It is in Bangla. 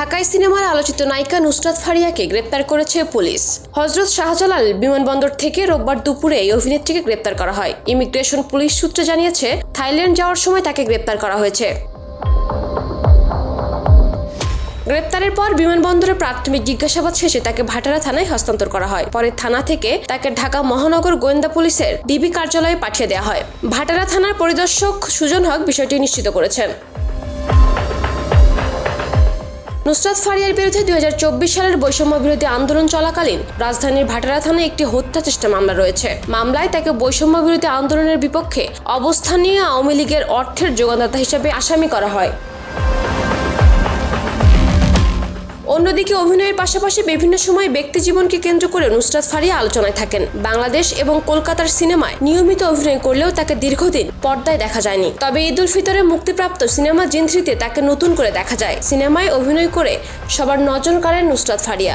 ঢাকায় সিনেমার আলোচিত নায়িকা নুসরাত ফারিয়াকে গ্রেপ্তার করেছে পুলিশ। হযরত শাহজালাল বিমানবন্দর থেকে রোববার দুপুরে এই অভিনেত্রীকে গ্রেপ্তার করা হয়। ইমিগ্রেশন পুলিশ সূত্রে জানিয়েছে, থাইল্যান্ড যাওয়ার সময় তাকে গ্রেপ্তার করা হয়েছে। গ্রেপ্তারের পর বিমানবন্দরে প্রাথমিক জিজ্ঞাসাবাদ শেষে তাকে ভাটারা থানায় হস্তান্তর করা হয়। পরে থানা থেকে তাকে ঢাকা মহানগর গোয়েন্দা পুলিশের ডিবি কার্যালয়ে পাঠিয়ে দেওয়া হয়। ভাটারা থানার পরিদর্শক সুজন হক বিষয়টি নিশ্চিত করেছেন। নুসরাত ফারিয়ার বিরুদ্ধে 2024 সালের বৈষম্য বিরোধী আন্দোলন চলাকালীন রাজধানীর ভাটারা থানায় একটি হত্যা চেষ্টা মামলা রয়েছে। মামলায় তাকে বৈষম্য বিরোধী আন্দোলনের বিপক্ষে অবস্থান নিয়ে আওয়ামী লীগের অর্থের যোগানদাতা হিসেবে আসামি করা হয়। অন্যদিকে অভিনয়ের পাশাপাশি বিভিন্ন সময় ব্যক্তি জীবনকে কেন্দ্র করে নুসরাত ফারিয়া আলোচনায় থাকেন। বাংলাদেশ এবং কলকাতার সিনেমায় নিয়মিত অভিনয় করলেও তাকে দীর্ঘদিন পর্দায় দেখা যায়নি। তবে ঈদ উল ফিতরে মুক্তিপ্রাপ্ত সিনেমা জিন্ত্রিতে তাকে নতুন করে দেখা যায়। সিনেমায় অভিনয় করে সবার নজর কাড়েন নুসরাত ফারিয়া।